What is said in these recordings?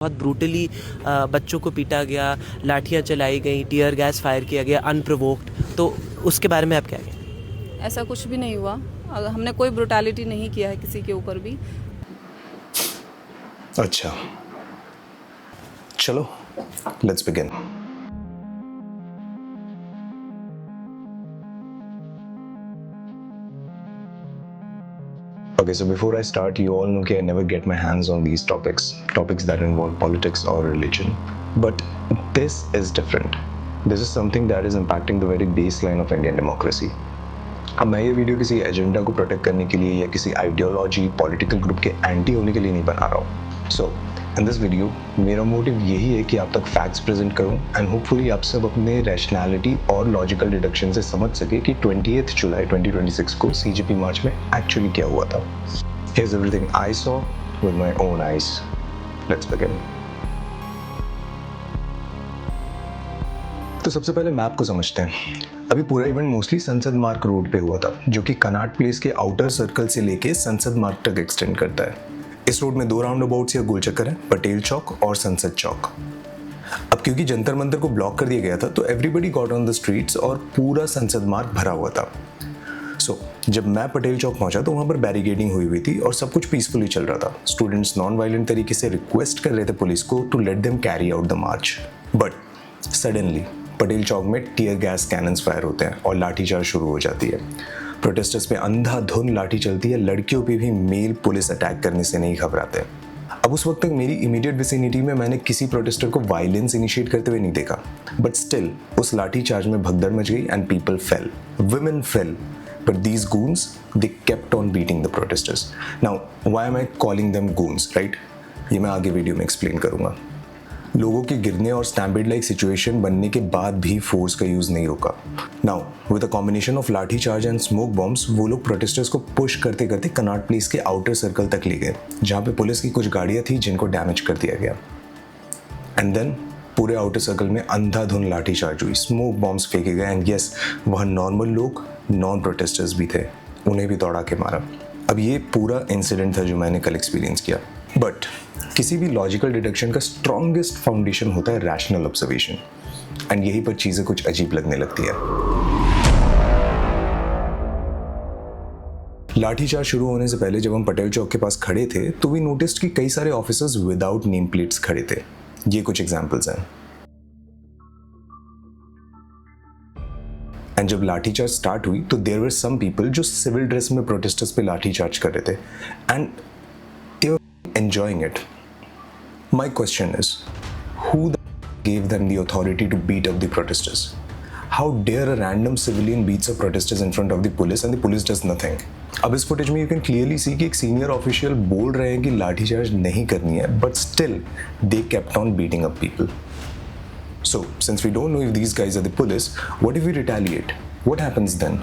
बहुत ब्रूटली बच्चों को पीटा गया, लाठियाँ चलाई गई, टीयर गैस फायर किया गया अनप्रोवोक्ड। तो उसके बारे में आप क्या कहेंगे? ऐसा कुछ भी नहीं हुआ। हमने कोई ब्रुटैलिटी नहीं किया है किसी के ऊपर भी। अच्छा, चलो let's begin. Okay, so before I start, you all know that I never get my hands on these topics that involve politics or religion. But this is different. This is something that is impacting the very baseline of Indian democracy. अब मैं ये video किसी agenda को protect करने के लिए या किसी आइडियोलॉजी पॉलिटिकल ग्रुप के एंटी होने के लिए नहीं बना रहा हूँ। सो इन दिस वीडियो मेरा मोटिव यही है कि आप तक फैक्ट्स प्रेजेंट करूँ एंड होपफुली आप सब अपने रैशनैलिटी और लॉजिकल डिडक्शन से समझ सके कि 28 जुलाई 2026 को सीजेपी मार्च में एक्चुअली क्या हुआ था। Here's everything I saw with my own eyes. Let's begin. तो सबसे पहले मैप को समझते हैं। अभी पूरा इवेंट मोस्टली संसद मार्ग रोड पे हुआ था, जो कि कनाट प्लेस के आउटर सर्कल से लेके संसद मार्ग तक एक्सटेंड करता है। इस रोड में दो राउंड अबाउट्स या गोल चक्कर है, पटेल चौक और संसद चौक। अब क्योंकि जंतर मंतर को ब्लॉक कर दिया गया था, तो everybody got on the streets और पूरा संसद मार्ग भरा हुआ था। जब मैं पटेल चौक पहुंचा तो वहां पर बैरिकेडिंग हुई थी और सब कुछ पीसफुली चल रहा था। स्टूडेंट्स नॉन वायलेंट तरीके से रिक्वेस्ट कर रहे थे पुलिस को to let them carry out the march, but suddenly Patel Chowk में टीयर गैस कैनन्स फायर होते हैं और लाठीचार्ज शुरू हो जाती है। प्रोटेस्टर्स पे अंधाधुंध लाठी चलती है, लड़कियों पे भी मेल पुलिस अटैक करने से नहीं घबराते। अब उस वक्त तक मेरी इमीडिएट विसिनिटी में मैंने किसी प्रोटेस्टर को वायलेंस इनिशिएट करते हुए नहीं देखा, बट स्टिल उस लाठी चार्ज में भगदड़ मच गई and people fail, women fell, but these goons, they kept on beating the protesters. Now, why am I calling them goons, right? ये मैं आगे वीडियो में एक्सप्लेन करूंगा। लोगों के गिरने और स्टैम्पेड लाइक सिचुएशन बनने के बाद भी फोर्स का यूज नहीं रोका। Now with a combination of लाठी चार्ज एंड स्मोक बॉम्ब्स, वो लोग प्रोटेस्टर्स को पुश करते करते कनाट प्लेस के आउटर सर्कल तक ले गए, जहाँ पे पुलिस की कुछ गाड़ियाँ थी जिनको डैमेज कर दिया गया। एंड देन पूरे आउटर सर्कल में अंधाधुंध लाठी चार्ज हुई, स्मोक बॉम्ब्स फेंके गए एंड यस, वहाँ नॉर्मल लोग, नॉन प्रोटेस्टर्स भी थे, उन्हें भी दौड़ा के मारा। अब ये पूरा इंसिडेंट था जो मैंने कल एक्सपीरियंस किया, बट किसी भी लॉजिकल डिडक्शन का स्ट्रॉन्गेस्ट फाउंडेशन होता है रैशनल ऑब्जर्वेशन, एंड यहीं पर चीजें कुछ अजीब लगने लगती है। लाठीचार्ज शुरू होने से पहले जब हम पटेल चौक के पास खड़े थे तो वी नोटिस्ड कि कई सारे ऑफिसर्स विदाउट नेम प्लेट्स खड़े थे। ये कुछ एग्जांपल्स हैं। एंड जब लाठीचार्ज स्टार्ट हुई तो देयर वर सम पीपल जो सिविल ड्रेस में प्रोटेस्टर्स पे लाठीचार्ज कर रहे थे and they were enjoying it. My question is, who gave them the authority to beat up the protesters? How dare a random civilian beats up protesters in front of the police and the police does nothing? अब इस footage में you can clearly see कि एक senior official बोल रहे हैं कि लाठीचार्ज नहीं करनी है, but still they kept on beating up people. So since we don't know if these guys are the police, what if we retaliate? What happens then?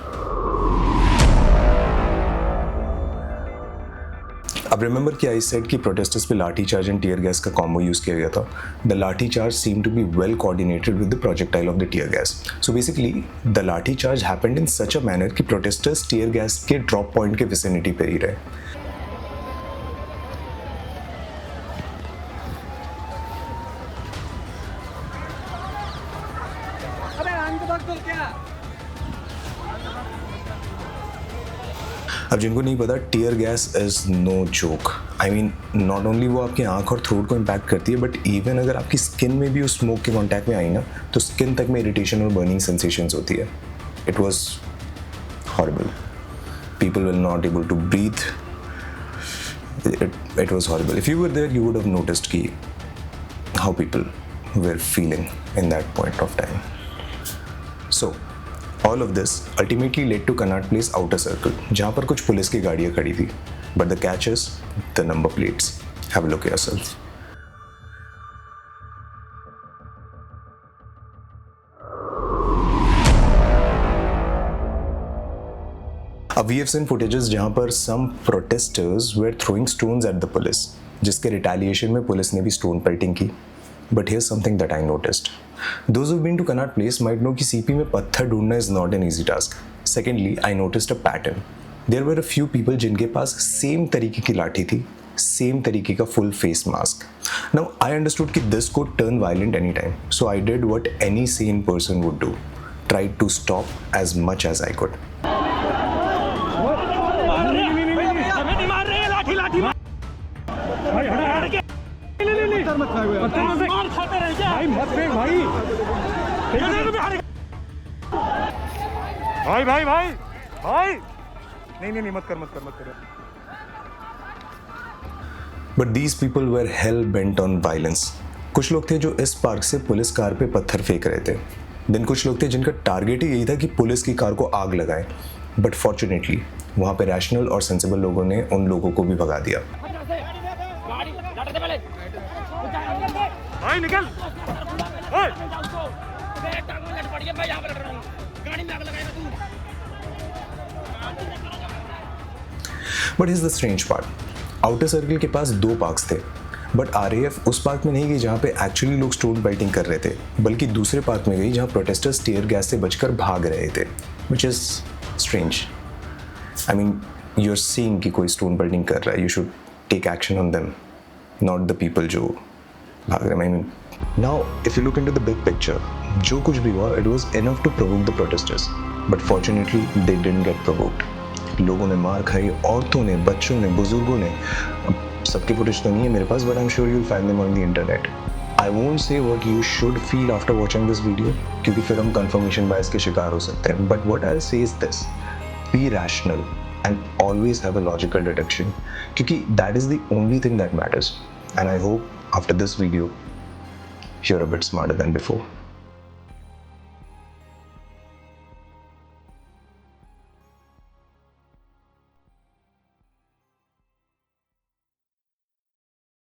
अब रिमेंबर कि आई सेड कि प्रोटेस्टर्स पे lathi charge and tear gas का combo use किया गया था। The lathi charge seem to be well coordinated with the projectile of the tear gas. So basically the lathi charge happened in such a manner कि protesters tear gas के drop point के vicinity पे ही रहे। अब जिनको नहीं पता, tear gas is no joke. I mean not only वो आपकी आंख और थ्रोट को इम्पैक्ट करती है, बट इवन अगर आपकी स्किन में भी उस स्मोक के कॉन्टैक्ट में आई ना, तो स्किन तक में इरिटेशन और बर्निंग सेंसेशंस होती है। It was horrible. People will not able to breathe. It was horrible. If you were there you would have noticed कि how people were feeling in that point of time. So all of this ultimately led to Connaught Place outer circle, जहाँ पर कुछ police की गाड़ियाँ खड़ी थी, but the catch is the number plates. Have a look yourself. अब we have seen footages जहाँ पर some protesters were throwing stones at the police, जिसके retaliation में पुलिस ने भी stone pelting की। But here's something that I noticed. Those who've been to Connaught Place might know कि CP में पत्थर ढूंढना is not an easy task. Secondly, I noticed a pattern. There were a few people जिनके पास same तरीके की लाठी थी, same तरीके का full face mask. Now I understood that this could turn violent anytime, so I did what any sane person would do. Tried to stop as much as I could. भाई भाई भाई भाई नहीं मत कर But these people were hell bent on violence. कुछ लोग थे जो इस पार्क से पुलिस कार पे पत्थर फेंक रहे थे, देन कुछ लोग थे जिनका टारगेट ही यही था कि पुलिस की कार को आग लगाए, बट फॉर्चुनेटली वहाँ पे रैशनल और सेंसिबल लोगों ने उन लोगों को भी भगा दिया। भाई निकल but is the strange part, outer circle के पास 2 पार्क्स थे, बट RAF उस पार्क में नहीं गई जहाँ पे एक्चुअली लोग स्टोन बेल्टिंग कर रहे थे, बल्कि दूसरे पार्क में गई जहाँ प्रोटेस्टर्स टीयर गैस से बचकर भाग रहे थे, which is strange. I mean you are seeing कि कोई स्टोन बेल्टिंग कर रहा है, you should take action on them, not the people जो भाग रहे हैं। I mean now if you look into the big picture, जो कुछ भी हुआ it was enough to provoke the protesters, but fortunately they didn't get provoked. लोगों ने मार खाई, औरतों ने, बच्चों ने, बुजुर्गों ने। अब सबके फुटेज तो नहीं है मेरे पास, but I am sure you will find them on the internet. I won't say what you should feel after watching this video, क्योंकि फिर हम कंफर्मेशन बायस के शिकार हो सकते हैं, but what I will say is this, be rational and always have a logical deduction, क्योंकि that is the only thing that matters. And I hope after this video you are a bit smarter than before.